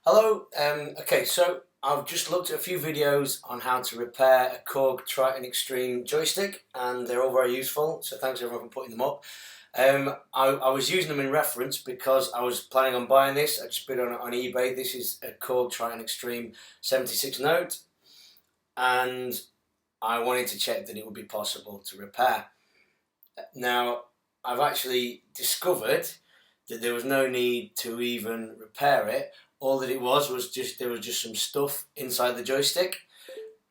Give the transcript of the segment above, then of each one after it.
Hello, okay, so I've just looked at a few videos on how to repair a Korg Triton Extreme joystick, and they're all very useful, so thanks everyone for putting them up. I was using them in reference because I was planning on buying this. I just bid on eBay. This is a Korg Triton Extreme 76 note, and I wanted to check that it would be possible to repair. Now, I've actually discovered that there was no need to even repair it. All that it was there was just some stuff inside the joystick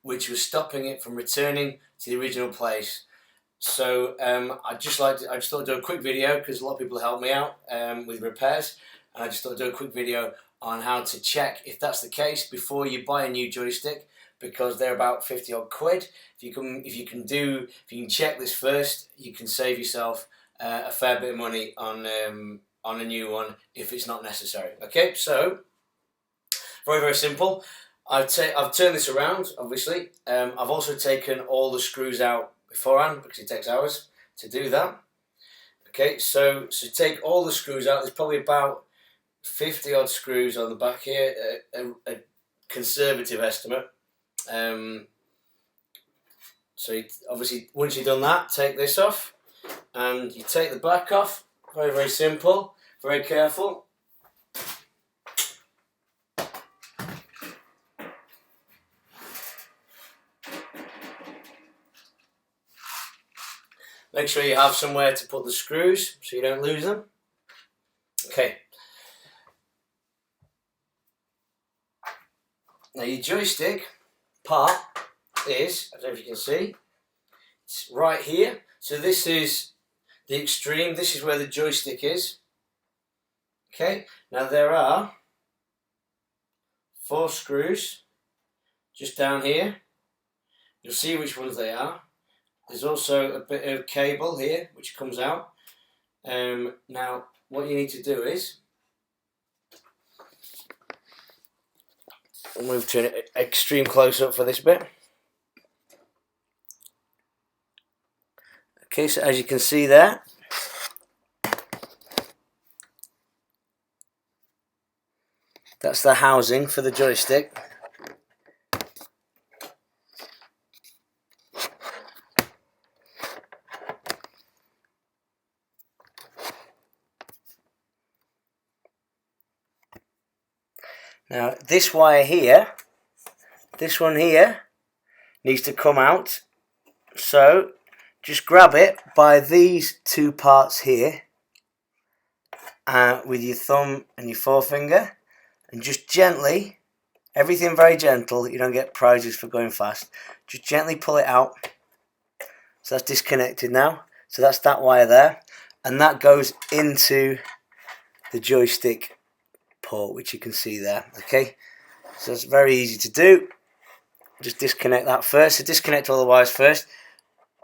which was stopping it from returning to the original place. So I just thought I'd do a quick video because a lot of people help me out with repairs, and I just thought I'd do a quick video on how to check if that's the case before you buy a new joystick, because they're about 50 odd quid. If you can check this first, you can save yourself a fair bit of money on a new one if it's not necessary. Okay, so very simple. I've turned this around, obviously. I've also taken all the screws out beforehand because it takes hours to do that. Okay, so take all the screws out. There's probably about 50 odd screws on the back here, a conservative estimate. So obviously once you've done that, take this off and you take the back off. Very simple, very careful. Make sure you have somewhere to put the screws so you don't lose them. Okay. Now your joystick part is, I don't know if you can see, it's right here. So this is the Extreme, this is where the joystick is. Okay, now there are 4 screws just down here. You'll see which ones they are. There's also a bit of cable here which comes out. Now what you need to do is, I'll move to an extreme close-up for this bit. Okay, so as you can see there, that's the housing for the joystick. Now this wire here, this one here, needs to come out. So just grab it by these 2 parts here with your thumb and your forefinger, and just gently, everything very gentle, you don't get prizes for going fast, just gently pull it out. So that's disconnected now. So that's that wire there, and that goes into the joystick port, which you can see there. Okay, so it's very easy to do. Just disconnect that first. So disconnect all the wires first.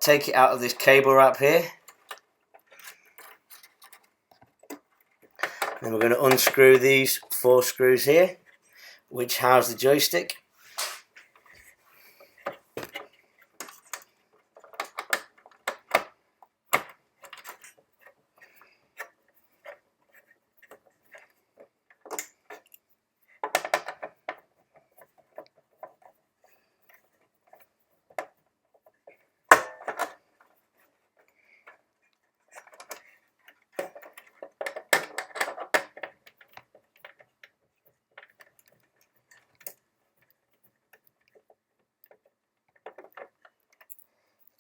Take it out of this cable wrap here. Then we're going to unscrew these 4 screws here, which house the joystick.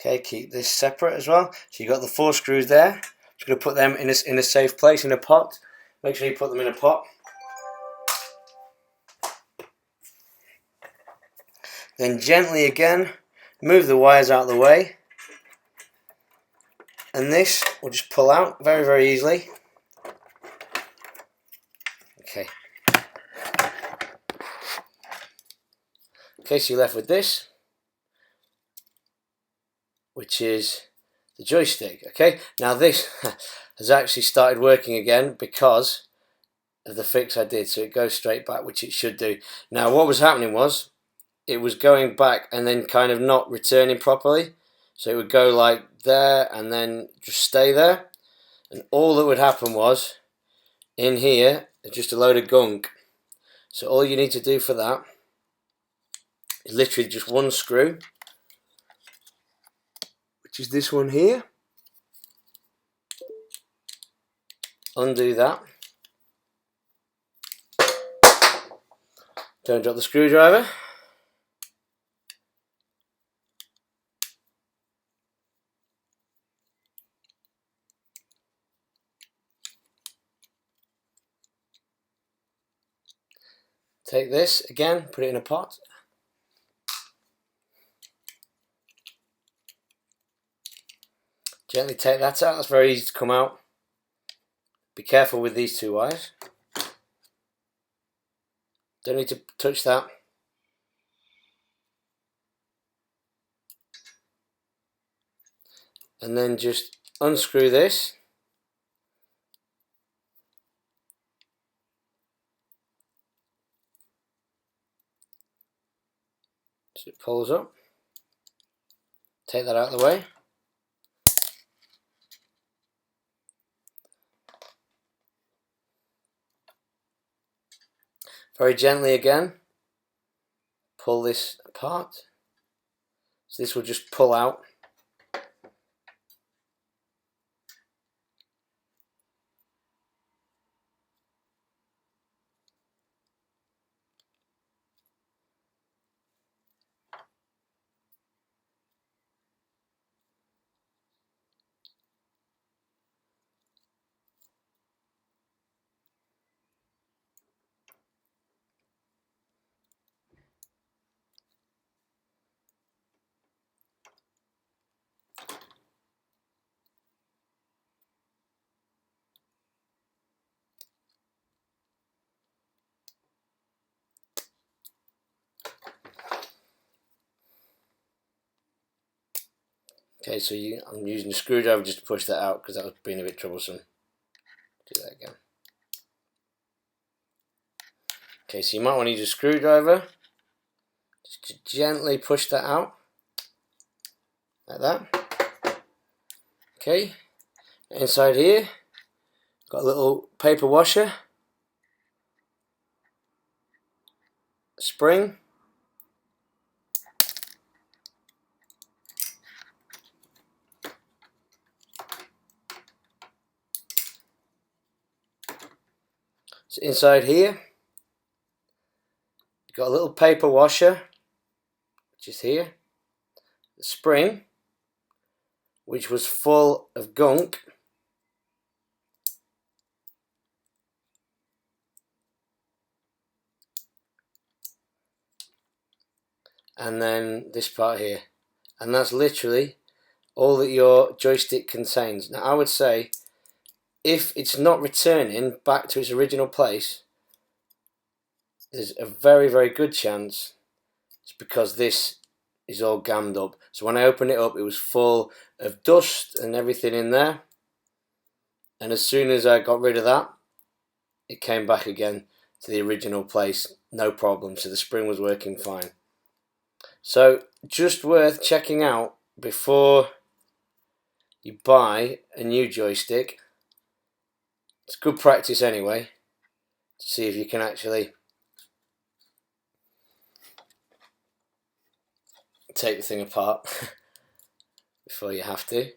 Okay, keep this separate as well. So you've got the 4 screws there. Just going to put them in a safe place, in a pot. Make sure you put them in a pot. Then gently again, move the wires out of the way. And this will just pull out very easily. Okay. Okay, so you're left with this, which is the joystick. Okay, now this has actually started working again because of the fix I did, so it goes straight back, which it should do. Now what was happening was, it was going back and then kind of not returning properly, so it would go like there and then just stay there, and all that would happen was, in here, just a load of gunk. So all you need to do for that is literally just one screw, which is this one here. Undo that. Don't drop the screwdriver. Take this again, put it in a pot. Gently take that out. That's very easy to come out. Be careful with these two wires. Don't need to touch that. And then just unscrew this. So it pulls up. Take that out of the way. Very gently again, pull this apart. So this will just pull out. Okay, so I'm using the screwdriver just to push that out because that was being a bit troublesome. Do that again. Okay, so you might want to use a screwdriver just to gently push that out, like that. Okay, inside here, got a little paper washer, spring. So inside here, got a little paper washer, which is here, the spring, which was full of gunk, and then this part here, and that's literally all that your joystick contains. Now I would say if it's not returning back to its original place, there's a very, very good chance it's because this is all gammed up. So when I opened it up, it was full of dust and everything in there, and as soon as I got rid of that, it came back again to the original place, no problem. So the spring was working fine. So just worth checking out before you buy a new joystick. It's good practice anyway, to see if you can actually take the thing apart before you have to.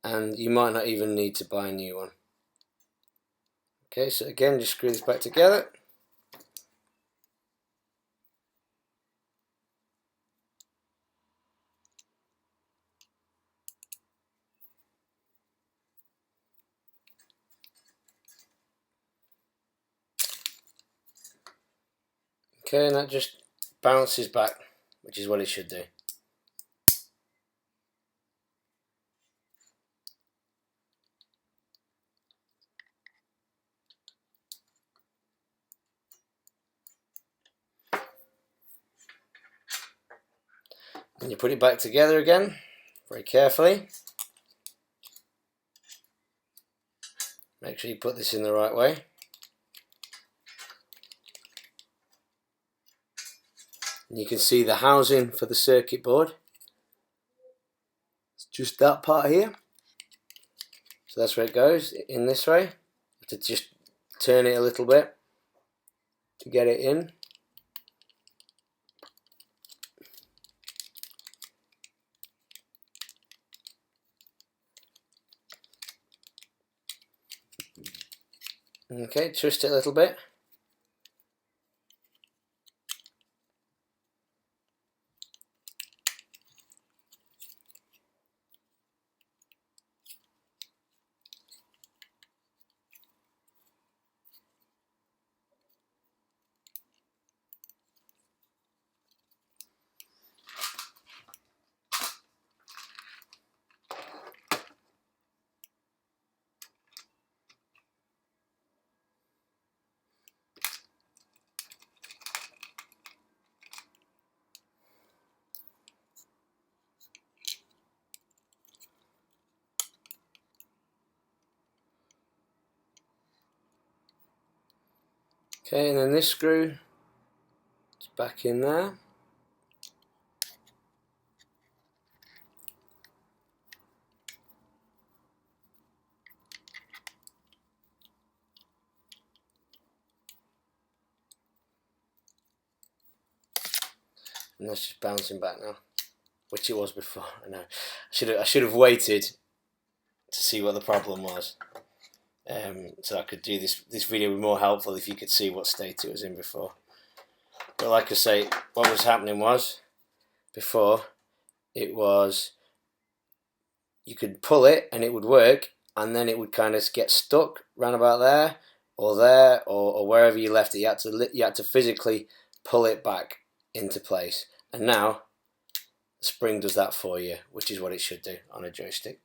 And you might not even need to buy a new one. Okay, so again, just screw this back together. Okay, and that just bounces back, which is what it should do. And you put it back together again, very carefully. Make sure you put this in the right way. And you can see the housing for the circuit board. It's just that part here. So that's where it goes, in this way. To just turn it a little bit. to get it in. Okay, twist it a little bit. Okay, and then this screw is back in there. And that's just bouncing back now, which it was before. I know. I should have waited to see what the problem was, so I could do this video would be more helpful if you could see what state it was in before. But like I say, what was happening was before it was you could pull it and it would work, and then it would kind of get stuck round about there or wherever you left it. You had to physically pull it back into place, and now the spring does that for you, which is what it should do on a joystick.